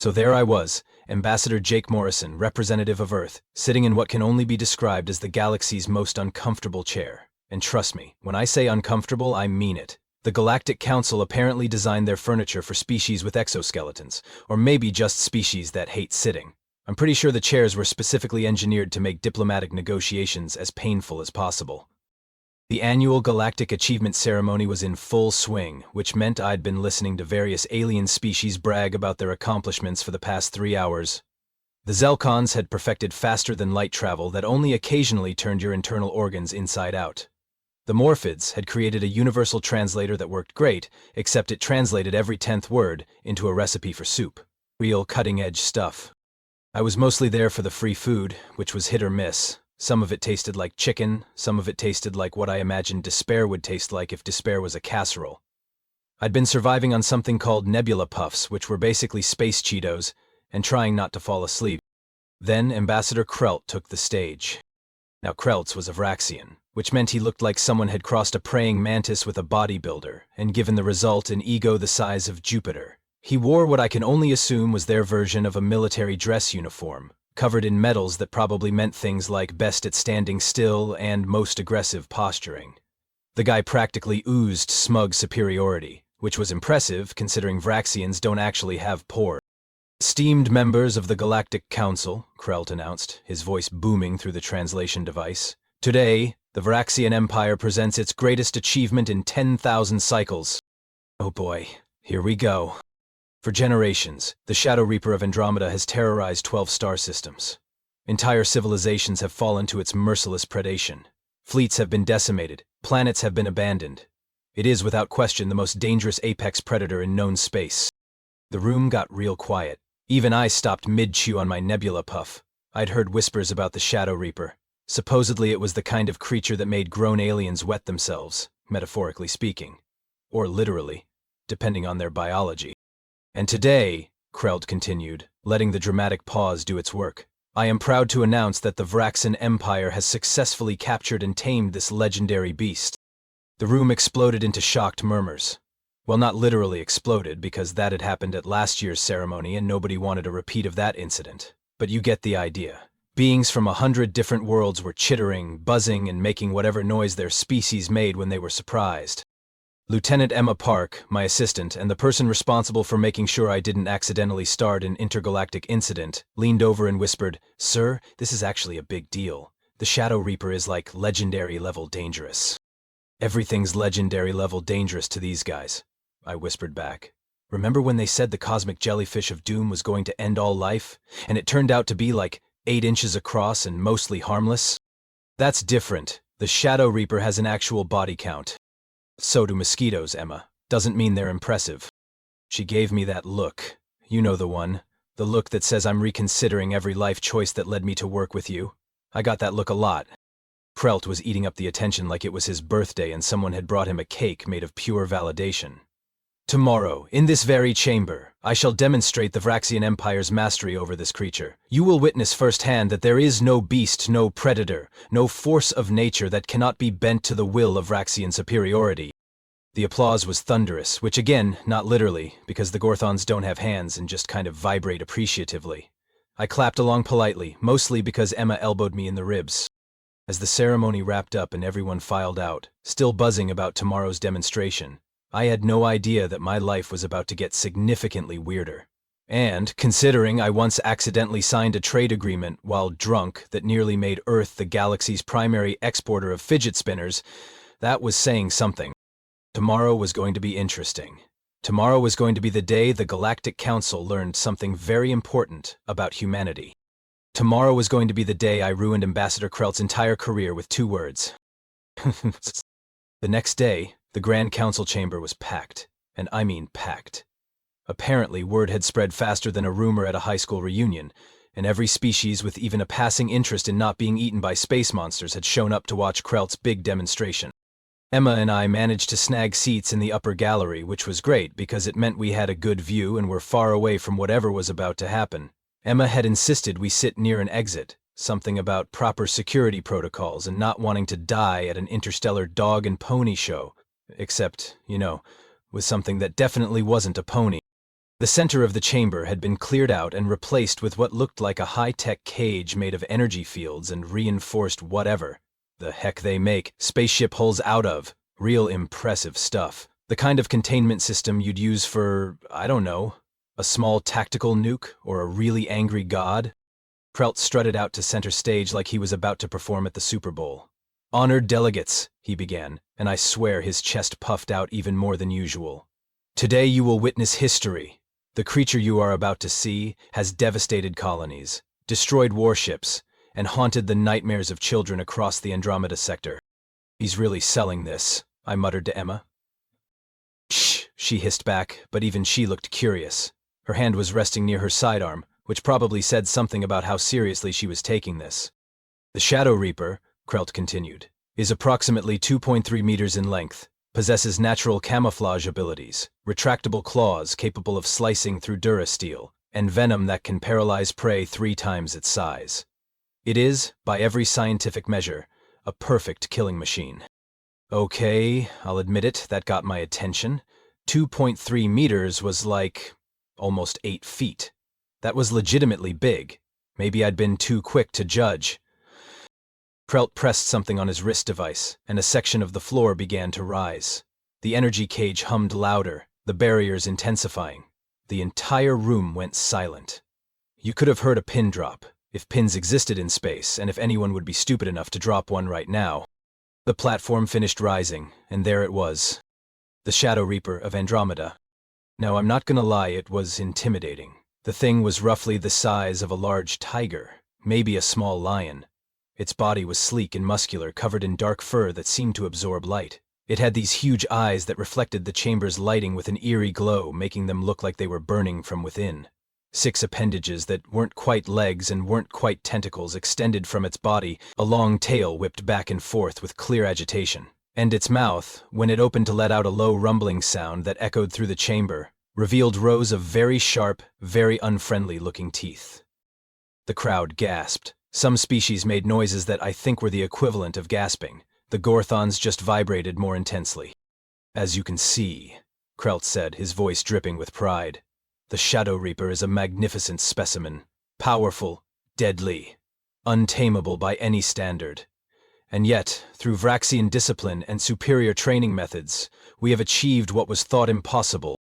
So there I was, Ambassador Jake Morrison, representative of Earth, sitting in what can only be described as the galaxy's most uncomfortable chair. And trust me, when I say uncomfortable, I mean it. The Galactic Council apparently designed their furniture for species with exoskeletons, or maybe just species that hate sitting. I'm pretty sure the chairs were specifically engineered to make diplomatic negotiations as painful as possible. The annual Galactic Achievement Ceremony was in full swing, which meant I'd been listening to various alien species brag about their accomplishments for the past 3 hours. The Zelkons had perfected faster-than-light travel that only occasionally turned your internal organs inside out. The Morphids had created a universal translator that worked great, except it translated every 10th word into a recipe for soup. Real cutting-edge stuff. I was mostly there for the free food, which was hit or miss. Some of it tasted like chicken, some of it tasted like what I imagined despair would taste like if despair was a casserole. I'd been surviving on something called nebula puffs, which were basically space Cheetos, and trying not to fall asleep. Then Ambassador Krelt took the stage. Now Kreltz was a Vraxian, which meant he looked like someone had crossed a praying mantis with a bodybuilder, and given the result an ego the size of Jupiter. He wore what I can only assume was their version of a military dress uniform, covered in medals that probably meant things like best at standing still and most aggressive posturing. The guy practically oozed smug superiority, which was impressive considering Vraxians don't actually have pores. "Esteemed members of the Galactic Council," Krelt announced, his voice booming through the translation device. "Today, the Vraxian Empire presents its greatest achievement in 10,000 cycles." Oh boy, here we go. For generations, the Shadow Reaper of Andromeda has terrorized 12 star systems. Entire civilizations have fallen to its merciless predation. Fleets have been decimated, planets have been abandoned. It is, without question, the most dangerous apex predator in known space. The room got real quiet. Even I stopped mid-chew on my nebula puff. I'd heard whispers about the Shadow Reaper. Supposedly it was the kind of creature that made grown aliens wet themselves, metaphorically speaking. Or literally, depending on their biology. "And today," Kreld continued, letting the dramatic pause do its work, "I am proud to announce that the Vraxian Empire has successfully captured and tamed this legendary beast." The room exploded into shocked murmurs. Well, not literally exploded, because that had happened at last year's ceremony and nobody wanted a repeat of that incident. But you get the idea. Beings from 100 different worlds were chittering, buzzing, and making whatever noise their species made when they were surprised. Lieutenant Emma Park, my assistant, and the person responsible for making sure I didn't accidentally start an intergalactic incident, leaned over and whispered, "Sir, this is actually a big deal. The Shadow Reaper is like legendary level dangerous." "Everything's legendary level dangerous to these guys," I whispered back. "Remember when they said the cosmic jellyfish of doom was going to end all life, and it turned out to be like 8 inches across and mostly harmless? That's different. The Shadow Reaper has an actual body count. So do mosquitoes, Emma. Doesn't mean they're impressive." She gave me that look. You know the one. The look that says I'm reconsidering every life choice that led me to work with you. I got that look a lot. Krelt was eating up the attention like it was his birthday and someone had brought him a cake made of pure validation. "Tomorrow, in this very chamber, I shall demonstrate the Vraxian Empire's mastery over this creature. You will witness firsthand that there is no beast, no predator, no force of nature that cannot be bent to the will of Vraxian superiority." The applause was thunderous, which again, not literally, because the Gorthons don't have hands and just kind of vibrate appreciatively. I clapped along politely, mostly because Emma elbowed me in the ribs. As the ceremony wrapped up and everyone filed out, still buzzing about tomorrow's demonstration, I had no idea that my life was about to get significantly weirder. And, considering I once accidentally signed a trade agreement while drunk that nearly made Earth the galaxy's primary exporter of fidget spinners, that was saying something. Tomorrow was going to be interesting. Tomorrow was going to be the day the Galactic Council learned something very important about humanity. Tomorrow was going to be the day I ruined Ambassador Krelt's entire career with 2 words. The next day, the Grand Council chamber was packed, and I mean packed. Apparently, word had spread faster than a rumor at a high school reunion, and every species with even a passing interest in not being eaten by space monsters had shown up to watch Krelt's big demonstration. Emma and I managed to snag seats in the upper gallery, which was great because it meant we had a good view and were far away from whatever was about to happen. Emma had insisted we sit near an exit, something about proper security protocols and not wanting to die at an interstellar dog and pony show. Except, with something that definitely wasn't a pony. The center of the chamber had been cleared out and replaced with what looked like a high-tech cage made of energy fields and reinforced whatever the heck they make spaceship hulls out of. Real impressive stuff. The kind of containment system you'd use for, I don't know, a small tactical nuke or a really angry god. Krelt strutted out to center stage like he was about to perform at the Super Bowl. "Honored delegates," he began, and I swear his chest puffed out even more than usual. "Today you will witness history. The creature you are about to see has devastated colonies, destroyed warships, and haunted the nightmares of children across the Andromeda sector." "He's really selling this," I muttered to Emma. "Shh," she hissed back, but even she looked curious. Her hand was resting near her sidearm, which probably said something about how seriously she was taking this. "The Shadow Reaper," Krelt continued, "is approximately 2.3 meters in length, possesses natural camouflage abilities, retractable claws capable of slicing through durasteel, and venom that can paralyze prey 3 times its size. It is, by every scientific measure, a perfect killing machine." Okay, I'll admit it, that got my attention. 2.3 meters was like almost 8 feet. That was legitimately big. Maybe I'd been too quick to judge. Krelt pressed something on his wrist device, and a section of the floor began to rise. The energy cage hummed louder, the barriers intensifying. The entire room went silent. You could have heard a pin drop, if pins existed in space, and if anyone would be stupid enough to drop one right now. The platform finished rising, and there it was. The Shadow Reaper of Andromeda. Now, I'm not gonna lie, it was intimidating. The thing was roughly the size of a large tiger, maybe a small lion. Its body was sleek and muscular, covered in dark fur that seemed to absorb light. It had these huge eyes that reflected the chamber's lighting with an eerie glow, making them look like they were burning from within. 6 appendages that weren't quite legs and weren't quite tentacles extended from its body, a long tail whipped back and forth with clear agitation. And its mouth, when it opened to let out a low rumbling sound that echoed through the chamber, revealed rows of very sharp, very unfriendly-looking teeth. The crowd gasped. Some species made noises that I think were the equivalent of gasping. The Gorthons just vibrated more intensely. "As you can see," Krelt said, his voice dripping with pride, "the Shadow Reaper is a magnificent specimen. Powerful, deadly, untamable by any standard. And yet, through Vraxian discipline and superior training methods, we have achieved what was thought impossible."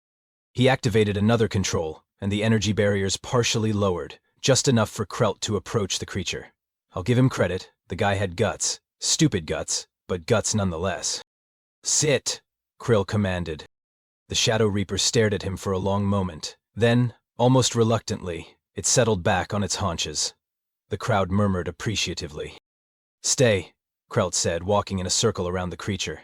He activated another control, and the energy barriers partially lowered, just enough for Krelt to approach the creature. I'll give him credit, the guy had guts. Stupid guts, but guts nonetheless. "Sit," Krill commanded. The Shadow Reaper stared at him for a long moment. Then, almost reluctantly, it settled back on its haunches. The crowd murmured appreciatively. "Stay," Krelt said, walking in a circle around the creature.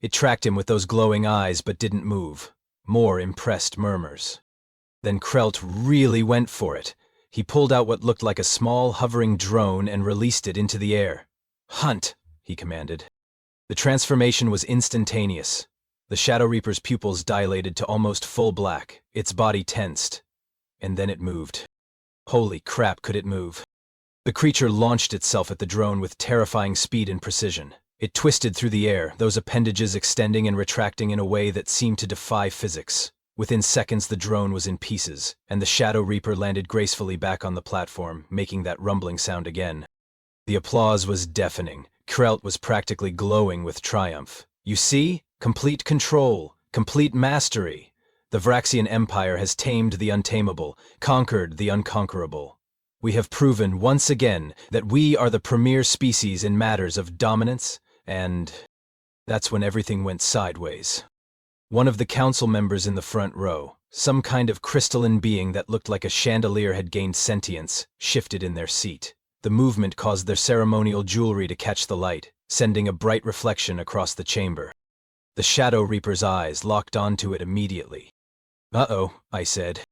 It tracked him with those glowing eyes but didn't move. More impressed murmurs. Then Krelt really went for it. He pulled out what looked like a small, hovering drone and released it into the air. "Hunt," he commanded. The transformation was instantaneous. The Shadow Reaper's pupils dilated to almost full black, its body tensed. And then it moved. Holy crap, could it move? The creature launched itself at the drone with terrifying speed and precision. It twisted through the air, those appendages extending and retracting in a way that seemed to defy physics. Within seconds, the drone was in pieces, and the Shadow Reaper landed gracefully back on the platform, making that rumbling sound again. The applause was deafening. Krelt was practically glowing with triumph. "You see? Complete control, complete mastery. The Vraxian Empire has tamed the untamable, conquered the unconquerable. We have proven once again that we are the premier species in matters of dominance, and..." That's when everything went sideways. One of the council members in the front row, some kind of crystalline being that looked like a chandelier had gained sentience, shifted in their seat. The movement caused their ceremonial jewelry to catch the light, sending a bright reflection across the chamber. The Shadow Reaper's eyes locked onto it immediately. "Uh-oh," I said.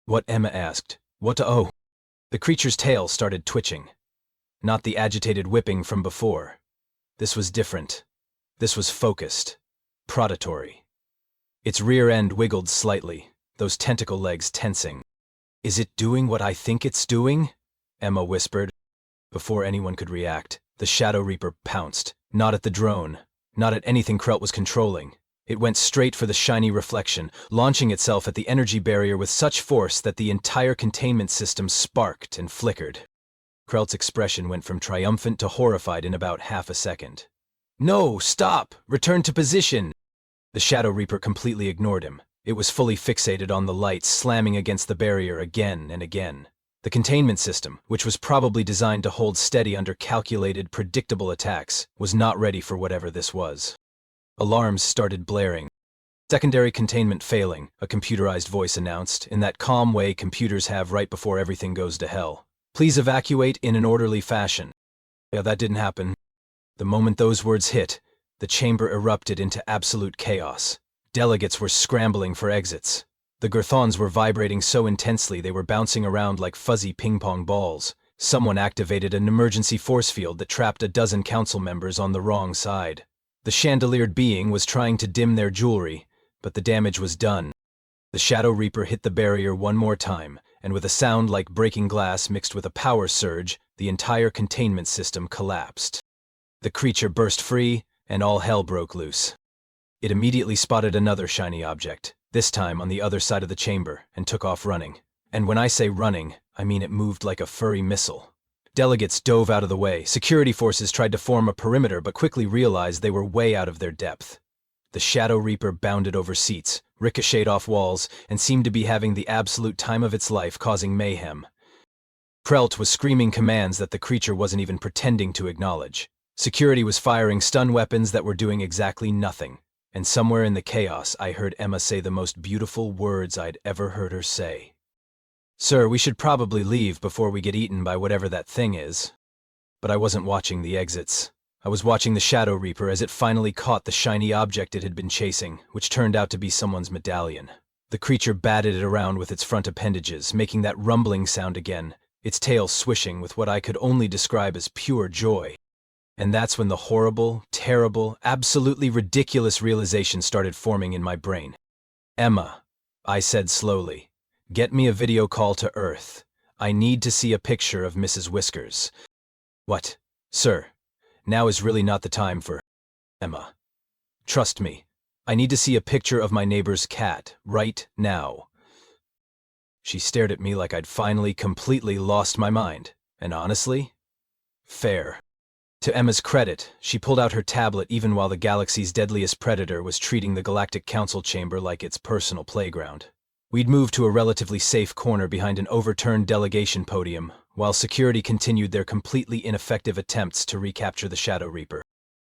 "What?" Emma asked. "What oh?" The creature's tail started twitching. Not the agitated whipping from before. This was different. This was focused. Predatory. Its rear end wiggled slightly, those tentacle legs tensing. "Is it doing what I think it's doing?" Emma whispered. Before anyone could react, the Shadow Reaper pounced, not at the drone, not at anything Krelt was controlling. It went straight for the shiny reflection, launching itself at the energy barrier with such force that the entire containment system sparked and flickered. Krelt's expression went from triumphant to horrified in about half a second. "No, stop! Return to position!" The Shadow Reaper completely ignored him. It was fully fixated on the lights, slamming against the barrier again and again. The containment system, which was probably designed to hold steady under calculated, predictable attacks, was not ready for whatever this was. Alarms started blaring. "Secondary containment failing," a computerized voice announced, in that calm way computers have right before everything goes to hell. "Please evacuate in an orderly fashion." Yeah, that didn't happen. The moment those words hit, the chamber erupted into absolute chaos. Delegates were scrambling for exits. The Gurthons were vibrating so intensely they were bouncing around like fuzzy ping-pong balls. Someone activated an emergency force field that trapped a dozen council members on the wrong side. The chandeliered being was trying to dim their jewelry, but the damage was done. The Shadow Reaper hit the barrier one more time, and with a sound like breaking glass mixed with a power surge, the entire containment system collapsed. The creature burst free, and all hell broke loose. It immediately spotted another shiny object, this time on the other side of the chamber, and took off running. And when I say running, I mean it moved like a furry missile. Delegates dove out of the way. Security forces tried to form a perimeter but quickly realized they were way out of their depth. The Shadow Reaper bounded over seats, ricocheted off walls, and seemed to be having the absolute time of its life, causing mayhem. Krelt was screaming commands that the creature wasn't even pretending to acknowledge. Security was firing stun weapons that were doing exactly nothing. And somewhere in the chaos, I heard Emma say the most beautiful words I'd ever heard her say. "Sir, we should probably leave before we get eaten by whatever that thing is." But I wasn't watching the exits. I was watching the Shadow Reaper as it finally caught the shiny object it had been chasing, which turned out to be someone's medallion. The creature batted it around with its front appendages, making that rumbling sound again, its tail swishing with what I could only describe as pure joy. And that's when the horrible, terrible, absolutely ridiculous realization started forming in my brain. "Emma," I said slowly, "get me a video call to Earth. I need to see a picture of Mrs. Whiskers." "What? Sir, now is really not the time for Emma. Trust me, I need to see a picture of my neighbor's cat, right now." She stared at me like I'd finally completely lost my mind, and honestly, fair. To Emma's credit, she pulled out her tablet even while the galaxy's deadliest predator was treating the Galactic Council chamber like its personal playground. We'd moved to a relatively safe corner behind an overturned delegation podium, while security continued their completely ineffective attempts to recapture the Shadow Reaper.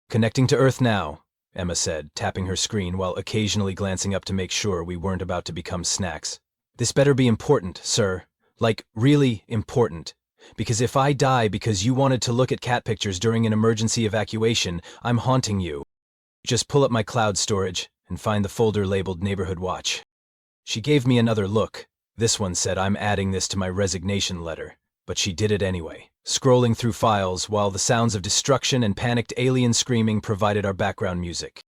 "Connecting to Earth now," Emma said, tapping her screen while occasionally glancing up to make sure we weren't about to become snacks. "This better be important, sir. Like, really important. Because if I die because you wanted to look at cat pictures during an emergency evacuation, I'm haunting you. Just pull up my cloud storage and find the folder labeled Neighborhood Watch." She gave me another look. This one said I'm adding this to my resignation letter, but she did it anyway, scrolling through files while the sounds of destruction and panicked alien screaming provided our background music.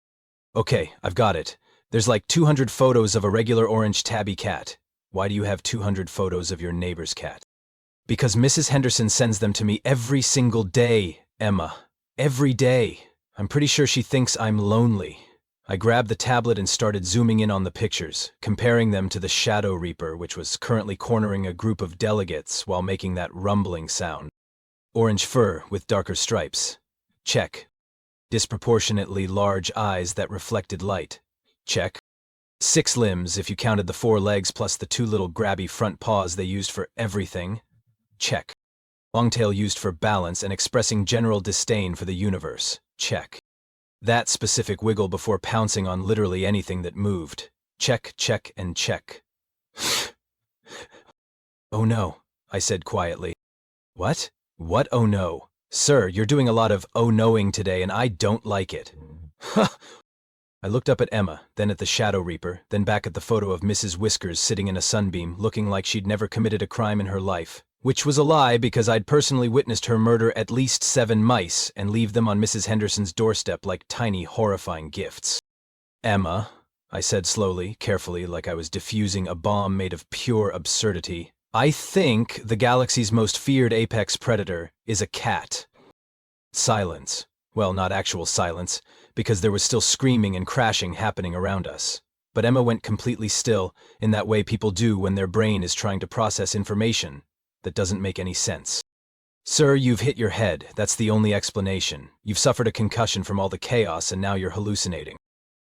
"Okay, I've got it. There's like 200 photos of a regular orange tabby cat. Why do you have 200 photos of your neighbor's cat?" "Because Mrs. Henderson sends them to me every single day, Emma. Every day. I'm pretty sure she thinks I'm lonely." I grabbed the tablet and started zooming in on the pictures, comparing them to the Shadow Reaper, which was currently cornering a group of delegates while making that rumbling sound. Orange fur with darker stripes. Check. Disproportionately large eyes that reflected light. Check. 6 limbs if you counted the 4 legs plus the 2 little grabby front paws they used for everything. Check. Long tail used for balance and expressing general disdain for the universe. Check. That specific wiggle before pouncing on literally anything that moved. Check, check, and check. "Oh no," I said quietly. "What? What oh no? Sir, you're doing a lot of oh knowing today and I don't like it." I looked up at Emma, then at the Shadow Reaper, then back at the photo of Mrs. Whiskers sitting in a sunbeam, looking like she'd never committed a crime in her life. Which was a lie because I'd personally witnessed her murder at least 7 mice and leave them on Mrs. Henderson's doorstep like tiny, horrifying gifts. "Emma," I said slowly, carefully, like I was diffusing a bomb made of pure absurdity, "I think the galaxy's most feared apex predator is a cat." Silence. Well, not actual silence, because there was still screaming and crashing happening around us. But Emma went completely still, in that way people do when their brain is trying to process information that doesn't make any sense. Sir, you've hit your head. That's the only explanation. You've suffered a concussion from all the chaos and now you're hallucinating.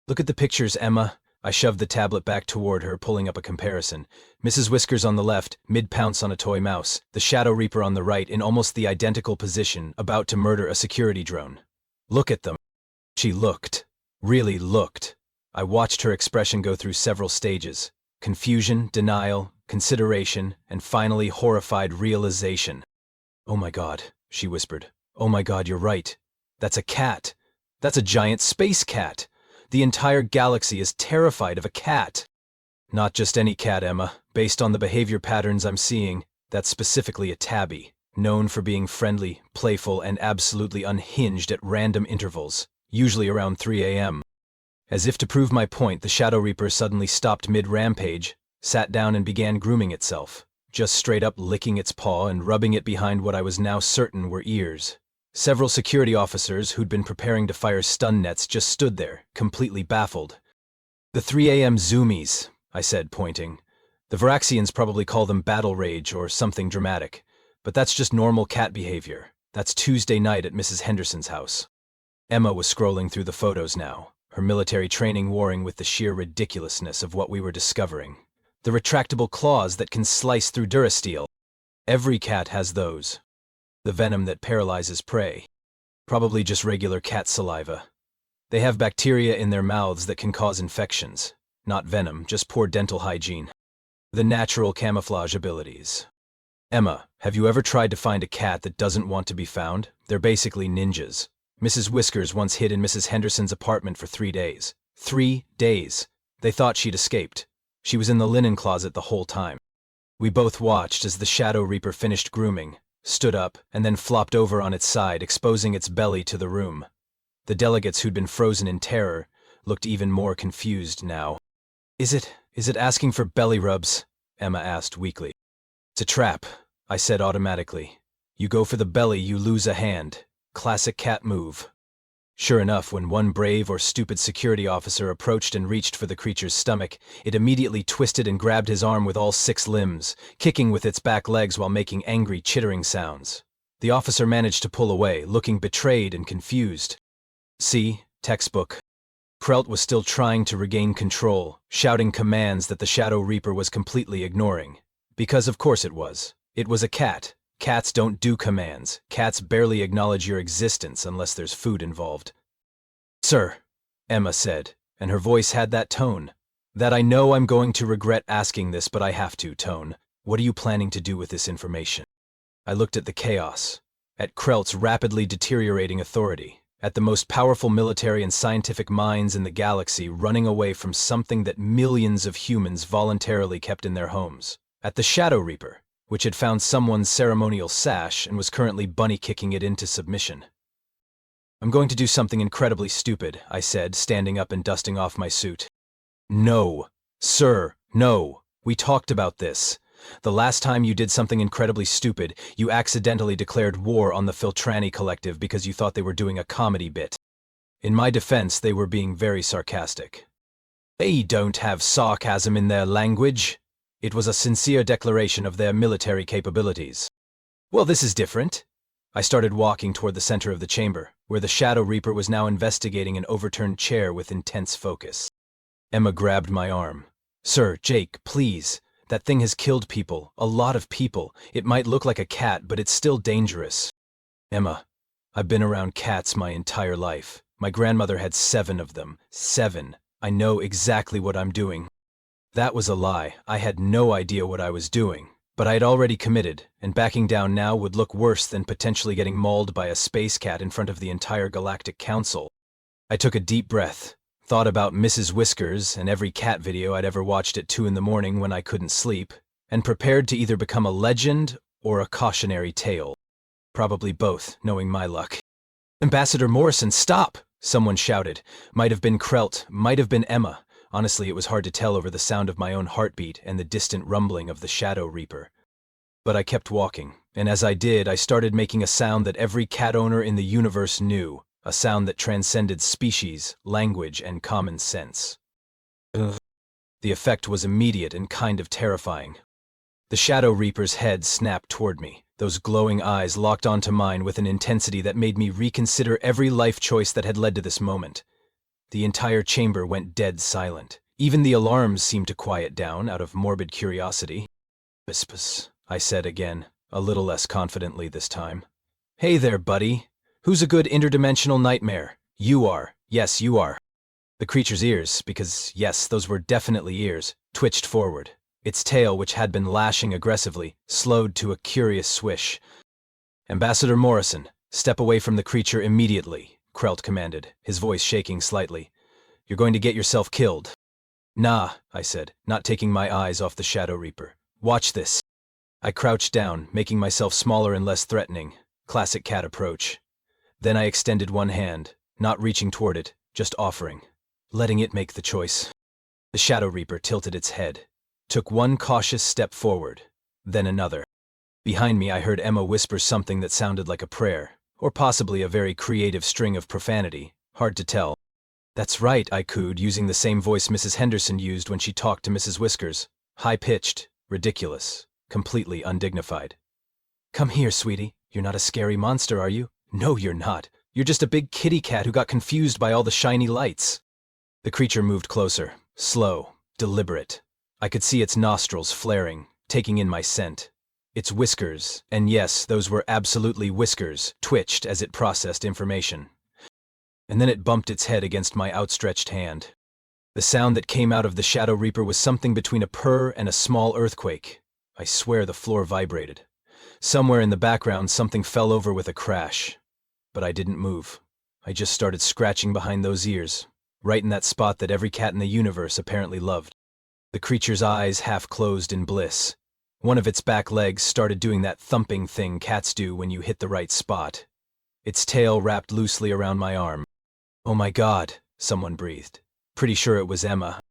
Look at the pictures, Emma. I shoved the tablet back toward her, pulling up a comparison. Mrs. Whiskers on the left, mid-pounce on a toy mouse. The Shadow Reaper on the right, in almost the identical position, about to murder a security drone. Look at them. She looked. Really looked. I watched her expression go through several stages. Confusion, denial, consideration, and finally horrified realization. "Oh my God," she whispered. "Oh my God, you're right. That's a cat. That's a giant space cat. The entire galaxy is terrified of a cat." "Not just any cat, Emma. Based on the behavior patterns I'm seeing, that's specifically a tabby, known for being friendly, playful, and absolutely unhinged at random intervals, usually around 3 a.m. As if to prove my point, the Shadow Reaper suddenly stopped mid-rampage, sat down and began grooming itself, just straight up licking its paw and rubbing it behind what I was now certain were ears. Several security officers who'd been preparing to fire stun nets just stood there, completely baffled. "The 3 a.m. zoomies," I said, pointing. "The Varaxians probably call them battle rage or something dramatic, but that's just normal cat behavior. That's Tuesday night at Mrs. Henderson's house." Emma was scrolling through the photos now, her military training warring with the sheer ridiculousness of what we were discovering. The retractable claws that can slice through Durasteel. Every cat has those. The venom that paralyzes prey. Probably just regular cat saliva. They have bacteria in their mouths that can cause infections. Not venom, just poor dental hygiene. The natural camouflage abilities. Emma, have you ever tried to find a cat that doesn't want to be found? They're basically ninjas. Mrs. Whiskers once hid in Mrs. Henderson's apartment for 3 days. 3 days. They thought she'd escaped. She was in the linen closet the whole time. We both watched as the Shadow Reaper finished grooming, stood up, and then flopped over on its side, exposing its belly to the room. The delegates who'd been frozen in terror looked even more confused now. Is it asking for belly rubs?" Emma asked weakly. "It's a trap," I said automatically. "You go for the belly, you lose a hand. Classic cat move." Sure enough, when one brave or stupid security officer approached and reached for the creature's stomach, it immediately twisted and grabbed his arm with all 6 limbs, kicking with its back legs while making angry, chittering sounds. The officer managed to pull away, looking betrayed and confused. See, textbook. Krelt was still trying to regain control, shouting commands that the Shadow Reaper was completely ignoring. Because of course it was. It was a cat. Cats don't do commands. Cats barely acknowledge your existence unless there's food involved. "Sir," Emma said, and her voice had that tone. That "I know I'm going to regret asking this, but I have to" tone. "What are you planning to do with this information?" I looked at the chaos, at Krelt's rapidly deteriorating authority, at the most powerful military and scientific minds in the galaxy running away from something that millions of humans voluntarily kept in their homes, at the Shadow Reaper, which had found someone's ceremonial sash and was currently bunny-kicking it into submission. "I'm going to do something incredibly stupid," I said, standing up and dusting off my suit. "No. Sir, no. We talked about this. The last time you did something incredibly stupid, you accidentally declared war on the Filtrani Collective because you thought they were doing a comedy bit. In my defense, they were being very sarcastic." "They don't have sarcasm in their language." It was a sincere declaration of their military capabilities. "Well, this is different." I started walking toward the center of the chamber, where the Shadow Reaper was now investigating an overturned chair with intense focus. Emma grabbed my arm. "Sir, Jake, please. That thing has killed people, a lot of people. It might look like a cat, but it's still dangerous." "Emma, I've been around cats my entire life. My grandmother had 7 of them. 7. I know exactly what I'm doing." That was a lie. I had no idea what I was doing. But I had already committed, and backing down now would look worse than potentially getting mauled by a space cat in front of the entire Galactic Council. I took a deep breath, thought about Mrs. Whiskers and every cat video I'd ever watched at 2 in the morning when I couldn't sleep, and prepared to either become a legend or a cautionary tale. Probably both, knowing my luck. "Ambassador Morrison, stop!" someone shouted. Might have been Krelt, might have been Emma. Honestly, it was hard to tell over the sound of my own heartbeat and the distant rumbling of the Shadow Reaper. But I kept walking, and as I did, I started making a sound that every cat owner in the universe knew. a sound that transcended species, language, and common sense. Ugh. The effect was immediate and kind of terrifying. The Shadow Reaper's head snapped toward me, those glowing eyes locked onto mine with an intensity that made me reconsider every life choice that had led to this moment. The entire chamber went dead silent. Even the alarms seemed to quiet down out of morbid curiosity. "Pispus," I said again, a little less confidently this time. "Hey there, buddy. Who's a good interdimensional nightmare? You are. Yes, you are." The creature's ears, because yes, those were definitely ears, twitched forward. Its tail, which had been lashing aggressively, slowed to a curious swish. "Ambassador Morrison, step away from the creature immediately," Krelt commanded, his voice shaking slightly. "You're going to get yourself killed." "Nah," I said, not taking my eyes off the Shadow Reaper. "Watch this." I crouched down, making myself smaller and less threatening. Classic cat approach. Then I extended one hand, not reaching toward it, just offering, letting it make the choice. The Shadow Reaper tilted its head, took one cautious step forward, then another. Behind me I heard Emma whisper something that sounded like a prayer, or possibly a very creative string of profanity, hard to tell. "That's right," I cooed, using the same voice Mrs. Henderson used when she talked to Mrs. Whiskers. High-pitched, ridiculous, completely undignified. "Come here, sweetie. You're not a scary monster, are you? No, you're not. You're just a big kitty cat who got confused by all the shiny lights." The creature moved closer, slow, deliberate. I could see its nostrils flaring, taking in my scent. Its whiskers, and yes, those were absolutely whiskers, twitched as it processed information. And then it bumped its head against my outstretched hand. The sound that came out of the Shadow Reaper was something between a purr and a small earthquake. I swear the floor vibrated. Somewhere in the background something fell over with a crash. But I didn't move. I just started scratching behind those ears, right in that spot that every cat in the universe apparently loved. The creature's eyes half closed in bliss. One of its back legs started doing that thumping thing cats do when you hit the right spot. Its tail wrapped loosely around my arm. "Oh my God," someone breathed. Pretty sure it was Emma.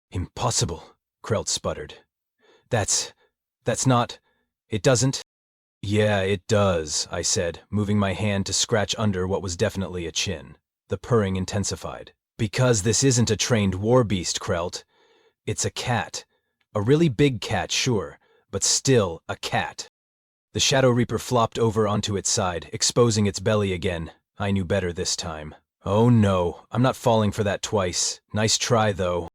"Impossible," Krelt sputtered. That's not... It doesn't..." "Yeah, it does," I said, moving my hand to scratch under what was definitely a chin. The purring intensified. "Because this isn't a trained war beast, Krelt. It's a cat. A really big cat, sure, but still a cat." The Shadow Reaper flopped over onto its side, exposing its belly again. I knew better this time. "Oh no, I'm not falling for that twice. Nice try, though."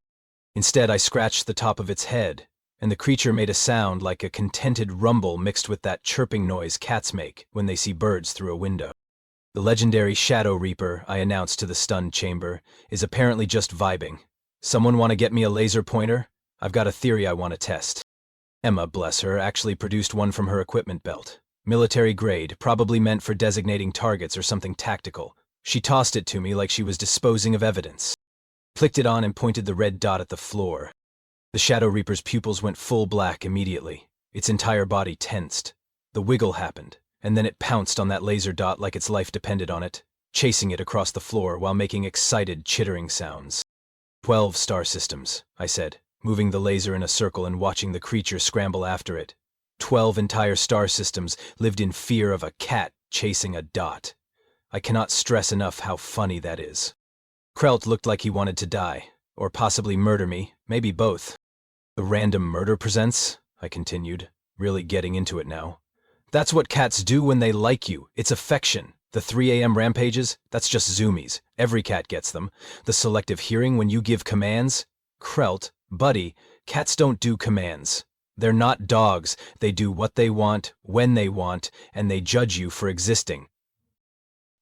Instead, I scratched the top of its head, and the creature made a sound like a contented rumble mixed with that chirping noise cats make when they see birds through a window. "The legendary Shadow Reaper," I announced to the stunned chamber, "is apparently just vibing. Someone want to get me a laser pointer? I've got a theory I want to test." Emma, bless her, actually produced one from her equipment belt. Military grade, probably meant for designating targets or something tactical. She tossed it to me like she was disposing of evidence. Flicked it on and pointed the red dot at the floor. The Shadow Reaper's pupils went full black immediately. Its entire body tensed. The wiggle happened, and then it pounced on that laser dot like its life depended on it, chasing it across the floor while making excited, chittering sounds. 12 star systems, I said, moving the laser in a circle and watching the creature scramble after it. 12 entire star systems lived in fear of a cat chasing a dot. I cannot stress enough how funny that is. Krelt looked like he wanted to die, or possibly murder me, maybe both. "The random murder presents," I continued, really getting into it now. "That's what cats do when they like you. It's affection. The 3 a.m. rampages, that's just zoomies. Every cat gets them. The selective hearing when you give commands? Krelt, buddy, cats don't do commands. They're not dogs. They do what they want, when they want, and they judge you for existing."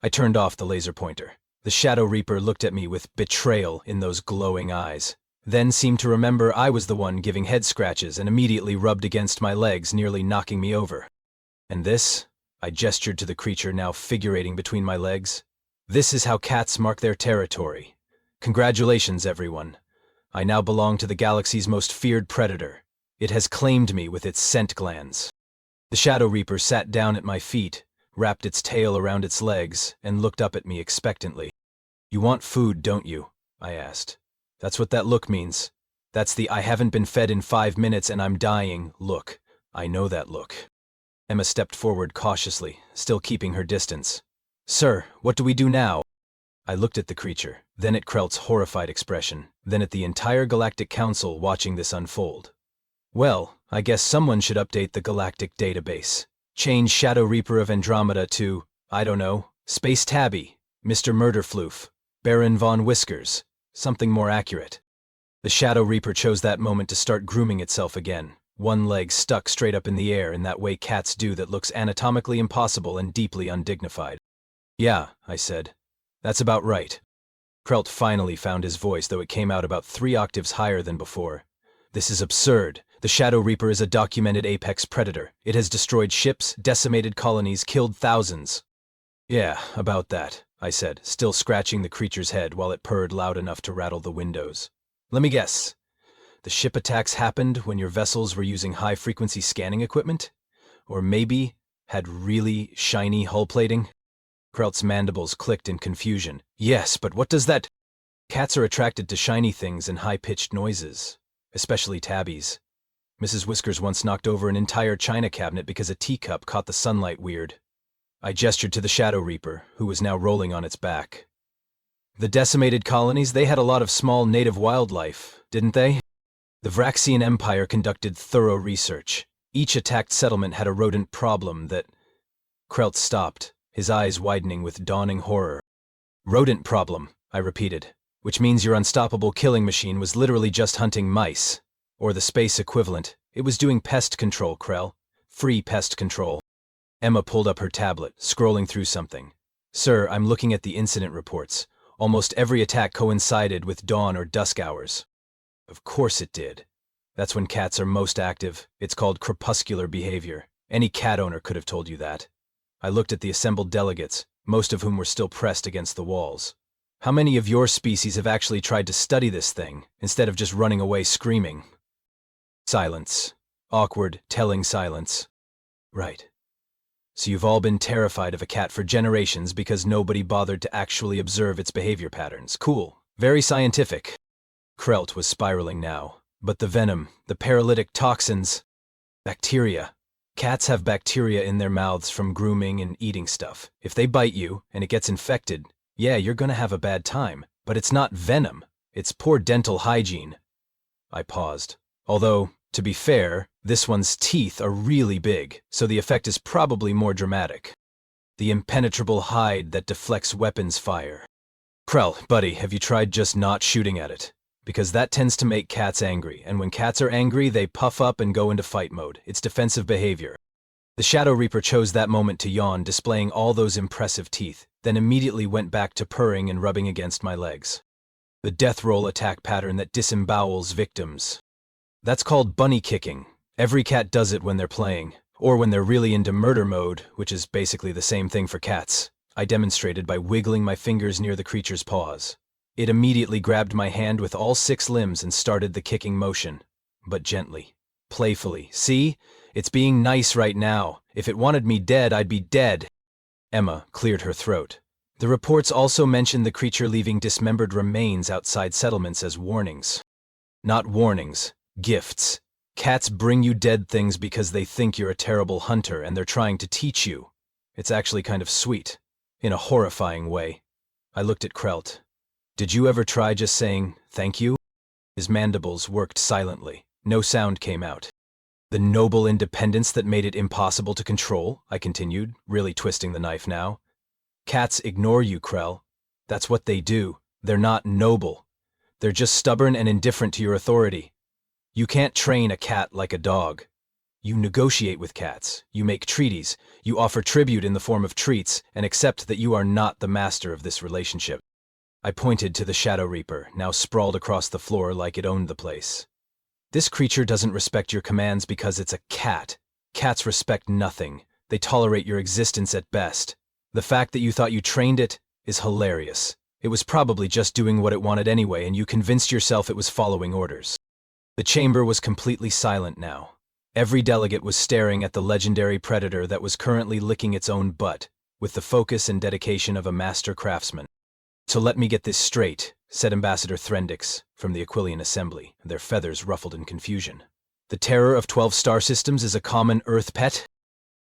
I turned off the laser pointer. The Shadow Reaper looked at me with betrayal in those glowing eyes, then seemed to remember I was the one giving head scratches and immediately rubbed against my legs, nearly knocking me over. "And this?" I gestured to the creature now figurating between my legs. "This is how cats mark their territory. Congratulations, everyone. I now belong to the galaxy's most feared predator. It has claimed me with its scent glands." The Shadow Reaper sat down at my feet, wrapped its tail around its legs, and looked up at me expectantly. "You want food, don't you?" I asked. "That's what that look means. That's the 'I haven't been fed in 5 minutes and I'm dying' look. I know that look." Emma stepped forward cautiously, still keeping her distance. "Sir, what do we do now?" I looked at the creature, then at Krelt's horrified expression, then at the entire Galactic Council watching this unfold. Well, I guess someone should update the Galactic database. Change Shadow Reaper of Andromeda to, I don't know, Space Tabby, Mr. Murderfloof, Baron Von Whiskers, something more accurate. The Shadow Reaper chose that moment to start grooming itself again, one leg stuck straight up in the air in that way cats do that looks anatomically impossible and deeply undignified. Yeah, I said. That's about right. Krelt finally found his voice, though it came out about 3 octaves higher than before. This is absurd. The Shadow Reaper is a documented apex predator. It has destroyed ships, decimated colonies, killed thousands. Yeah, about that, I said, still scratching the creature's head while it purred loud enough to rattle the windows. Let me guess. The ship attacks happened when your vessels were using high-frequency scanning equipment? Or maybe had really shiny hull plating? Krelt's mandibles clicked in confusion. Yes, but what does that... Cats are attracted to shiny things and high-pitched noises, especially tabbies. Mrs. Whiskers once knocked over an entire china cabinet because a teacup caught the sunlight weird. I gestured to the Shadow Reaper, who was now rolling on its back. The decimated colonies, they had a lot of small native wildlife, didn't they? The Vraxian Empire conducted thorough research. Each attacked settlement had a rodent problem that... Krelt stopped, his eyes widening with dawning horror. Rodent problem, I repeated, which means your unstoppable killing machine was literally just hunting mice. Or the space equivalent. It was doing pest control, Krell. Free pest control. Emma pulled up her tablet, scrolling through something. Sir, I'm looking at the incident reports. Almost every attack coincided with dawn or dusk hours. Of course it did. That's when cats are most active. It's called crepuscular behavior. Any cat owner could have told you that. I looked at the assembled delegates, most of whom were still pressed against the walls. How many of your species have actually tried to study this thing, instead of just running away screaming? Silence. Awkward, telling silence. Right. So you've all been terrified of a cat for generations because nobody bothered to actually observe its behavior patterns. Cool. Very scientific. Krelt was spiraling now. But the venom, the paralytic toxins... Bacteria. Cats have bacteria in their mouths from grooming and eating stuff. If they bite you, and it gets infected, yeah, you're gonna have a bad time. But it's not venom. It's poor dental hygiene. I paused. Although, to be fair, this one's teeth are really big, so the effect is probably more dramatic. The impenetrable hide that deflects weapons fire. Krell, buddy, have you tried just not shooting at it? Because that tends to make cats angry, and when cats are angry, they puff up and go into fight mode. It's defensive behavior. The Shadow Reaper chose that moment to yawn, displaying all those impressive teeth, then immediately went back to purring and rubbing against my legs. The death roll attack pattern that disembowels victims. That's called bunny kicking. Every cat does it when they're playing, or when they're really into murder mode, which is basically the same thing for cats. I demonstrated by wiggling my fingers near the creature's paws. It immediately grabbed my hand with all 6 limbs and started the kicking motion, but gently, playfully. See? It's being nice right now. If it wanted me dead, I'd be dead. Emma cleared her throat. The reports also mentioned the creature leaving dismembered remains outside settlements as warnings. Not warnings. Gifts. Cats bring you dead things because they think you're a terrible hunter and they're trying to teach you. It's actually kind of sweet, in a horrifying way. I looked at Krelt. Did you ever try just saying, thank you? His mandibles worked silently. No sound came out. The noble independence that made it impossible to control, I continued, really twisting the knife now. Cats ignore you, Krell. That's what they do. They're not noble. They're just stubborn and indifferent to your authority. You can't train a cat like a dog. You negotiate with cats, you make treaties, you offer tribute in the form of treats, and accept that you are not the master of this relationship. I pointed to the Shadow Reaper, now sprawled across the floor like it owned the place. This creature doesn't respect your commands because it's a cat. Cats respect nothing. They tolerate your existence at best. The fact that you thought you trained it is hilarious. It was probably just doing what it wanted anyway, and you convinced yourself it was following orders. The chamber was completely silent now. Every delegate was staring at the legendary predator that was currently licking its own butt, with the focus and dedication of a master craftsman. So let me get this straight, said Ambassador Threndix from the Aquilian Assembly, their feathers ruffled in confusion. The terror of 12 star systems is a common Earth pet?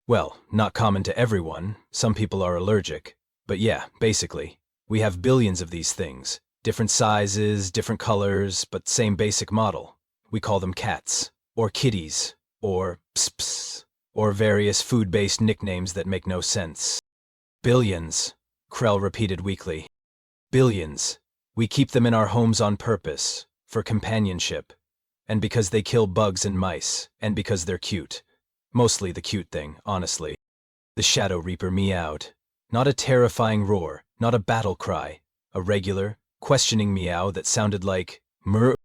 Well, not common to everyone. Some people are allergic. But yeah, basically. We have billions of these things. Different sizes, different colors, but same basic model. We call them cats, or kitties, or pss, or various food-based nicknames that make no sense. Billions, Krell repeated weakly. Billions. We keep them in our homes on purpose, for companionship, and because they kill bugs and mice, and because they're cute. Mostly the cute thing, honestly. The Shadow Reaper meowed. Not a terrifying roar, not a battle cry. A regular, questioning meow that sounded like, murr.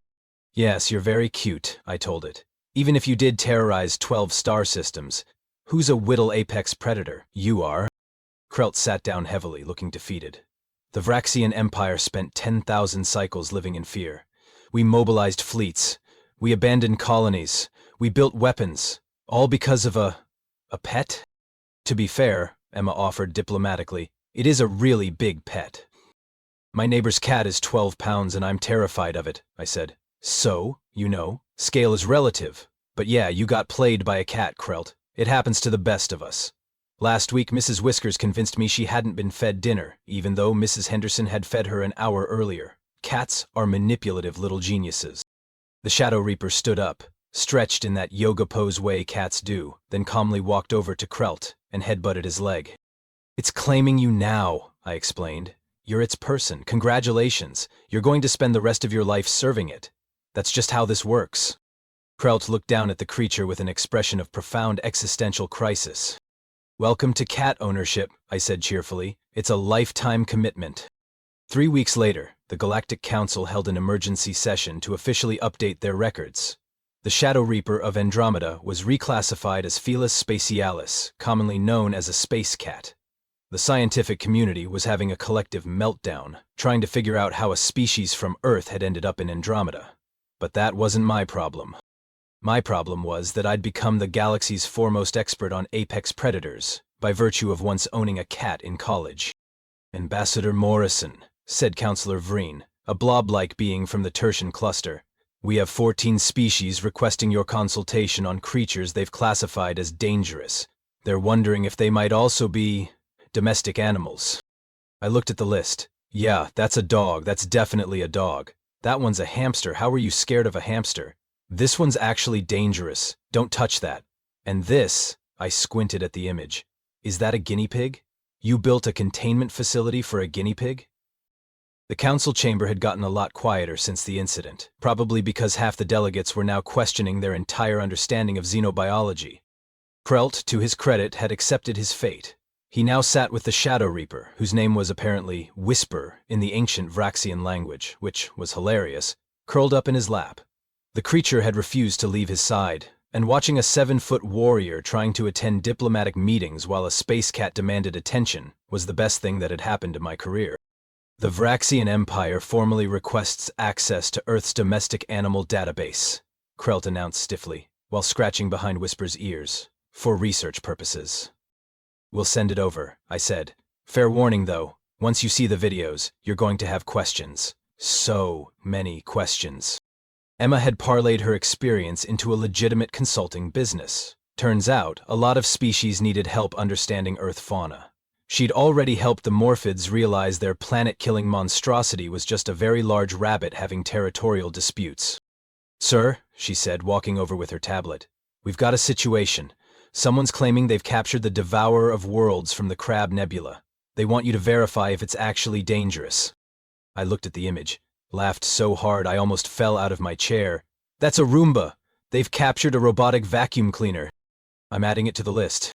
Yes, you're very cute, I told it. Even if you did terrorize 12 star systems, who's a whittle apex predator? You are. Krelt sat down heavily, looking defeated. The Vraxian Empire spent 10,000 cycles living in fear. We mobilized fleets. We abandoned colonies. We built weapons. All because of a pet? To be fair, Emma offered diplomatically, it is a really big pet. My neighbor's cat is 12 pounds and I'm terrified of it, I said. So, you know, scale is relative. But yeah, you got played by a cat, Krelt. It happens to the best of us. Last week, Mrs. Whiskers convinced me she hadn't been fed dinner, even though Mrs. Henderson had fed her an hour earlier. Cats are manipulative little geniuses. The Shadow Reaper stood up, stretched in that yoga pose way cats do, then calmly walked over to Krelt and headbutted his leg. It's claiming you now, I explained. You're its person. Congratulations. You're going to spend the rest of your life serving it. That's just how this works. Krelt looked down at the creature with an expression of profound existential crisis. Welcome to cat ownership, I said cheerfully. It's a lifetime commitment. 3 weeks later, the Galactic Council held an emergency session to officially update their records. The Shadow Reaper of Andromeda was reclassified as Felis Spacialis, commonly known as a space cat. The scientific community was having a collective meltdown, trying to figure out how a species from Earth had ended up in Andromeda. But that wasn't my problem. My problem was that I'd become the galaxy's foremost expert on apex predators, by virtue of once owning a cat in college. Ambassador Morrison, said Counselor Vreen, a blob-like being from the Tertian cluster. We have 14 species requesting your consultation on creatures they've classified as dangerous. They're wondering if they might also be domestic animals. I looked at the list. Yeah, that's a dog. That's definitely a dog. That one's a hamster. How are you scared of a hamster? This one's actually dangerous. Don't touch that. And this, I squinted at the image. Is that a guinea pig? You built a containment facility for a guinea pig? The council chamber had gotten a lot quieter since the incident, probably because half the delegates were now questioning their entire understanding of xenobiology. Krelt, to his credit, had accepted his fate. He now sat with the Shadow Reaper, whose name was apparently Whisper in the ancient Vraxian language, which was hilarious, curled up in his lap. The creature had refused to leave his side, and watching a 7-foot warrior trying to attend diplomatic meetings while a space cat demanded attention was the best thing that had happened to my career. The Vraxian Empire formally requests access to Earth's domestic animal database, Krelt announced stiffly, while scratching behind Whisper's ears, for research purposes. We'll send it over, I said. Fair warning, though, once you see the videos, you're going to have questions. So many questions. Emma had parlayed her experience into a legitimate consulting business. Turns out, a lot of species needed help understanding Earth fauna. She'd already helped the Morphids realize their planet-killing monstrosity was just a very large rabbit having territorial disputes. Sir, she said, walking over with her tablet, we've got a situation. Someone's claiming they've captured the Devourer of Worlds from the Crab Nebula. They want you to verify if it's actually dangerous. I looked at the image, laughed so hard I almost fell out of my chair. That's a Roomba. They've captured a robotic vacuum cleaner. I'm adding it to the list.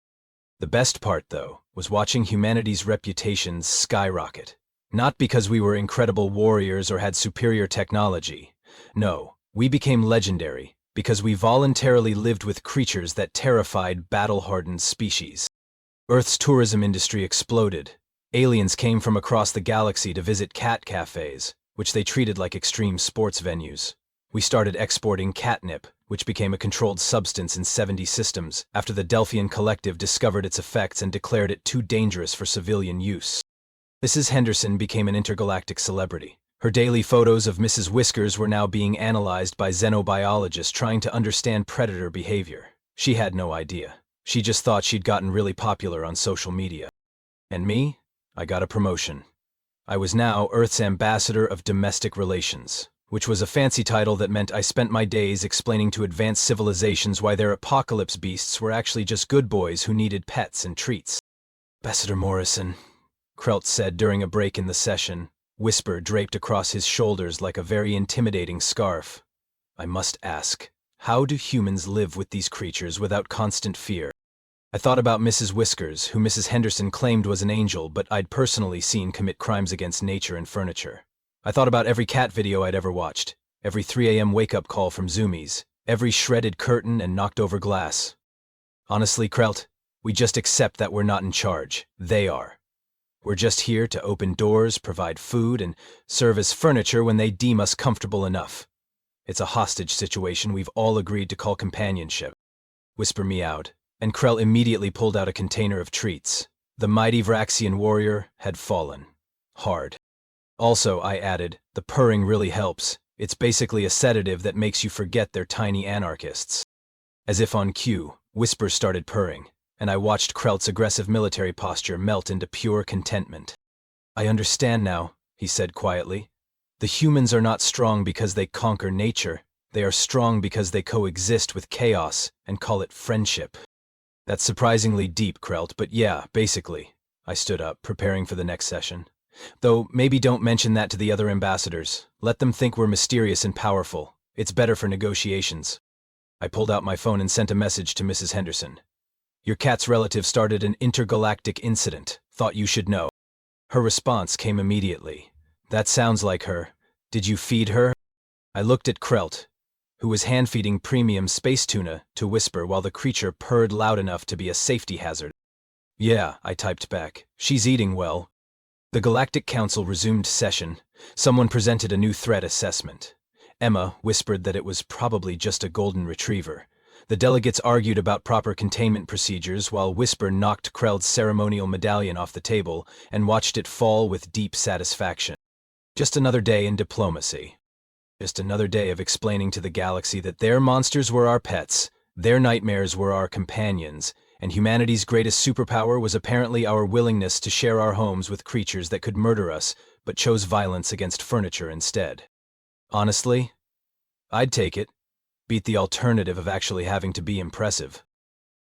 The best part, though, was watching humanity's reputations skyrocket. Not because we were incredible warriors or had superior technology. No, we became legendary because we voluntarily lived with creatures that terrified battle-hardened species. Earth's tourism industry exploded. Aliens came from across the galaxy to visit cat cafes, which they treated like extreme sports venues. We started exporting catnip, which became a controlled substance in 70 systems after the Delphian Collective discovered its effects and declared it too dangerous for civilian use. Mrs. Henderson became an intergalactic celebrity. Her daily photos of Mrs. Whiskers were now being analyzed by xenobiologists trying to understand predator behavior. She had no idea. She just thought she'd gotten really popular on social media. And me? I got a promotion. I was now Earth's ambassador of domestic relations, which was a fancy title that meant I spent my days explaining to advanced civilizations why their apocalypse beasts were actually just good boys who needed pets and treats. Ambassador Morrison, Krelt said during a break in the session, whisper draped across his shoulders like a very intimidating scarf. I must ask, how do humans live with these creatures without constant fear? I thought about Mrs. Whiskers, who Mrs. Henderson claimed was an angel, but I'd personally seen commit crimes against nature and furniture. I thought about every cat video I'd ever watched, every 3 a.m. wake-up call from Zoomies, every shredded curtain and knocked-over glass. Honestly, Krelt, we just accept that we're not in charge. They are. We're just here to open doors, provide food, and serve as furniture when they deem us comfortable enough. It's a hostage situation we've all agreed to call companionship. Whisper meowed, and Krell immediately pulled out a container of treats. The mighty Vraxian warrior had fallen. Hard. Also, I added, the purring really helps. It's basically a sedative that makes you forget they're tiny anarchists. As if on cue, Whisper started purring, and I watched Krelt's aggressive military posture melt into pure contentment. I understand now, he said quietly. The humans are not strong because they conquer nature. They are strong because they coexist with chaos and call it friendship. That's surprisingly deep, Krelt, but yeah, basically. I stood up, preparing for the next session. Though maybe don't mention that to the other ambassadors. Let them think we're mysterious and powerful. It's better for negotiations. I pulled out my phone and sent a message to Mrs. Henderson. Your cat's relative started an intergalactic incident. Thought you should know. Her response came immediately. That sounds like her. Did you feed her? I looked at Krelt, who was hand-feeding premium space tuna to Whisper while the creature purred loud enough to be a safety hazard. Yeah, I typed back. She's eating well. The Galactic Council resumed session. Someone presented a new threat assessment. Emma whispered that it was probably just a golden retriever. The delegates argued about proper containment procedures while Whisper knocked Krell's ceremonial medallion off the table and watched it fall with deep satisfaction. Just another day in diplomacy. Just another day of explaining to the galaxy that their monsters were our pets, their nightmares were our companions, and humanity's greatest superpower was apparently our willingness to share our homes with creatures that could murder us, but chose violence against furniture instead. Honestly, I'd take it. Beat the alternative of actually having to be impressive.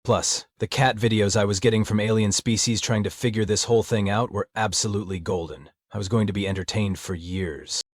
Plus, the cat videos I was getting from alien species trying to figure this whole thing out were absolutely golden. I was going to be entertained for years.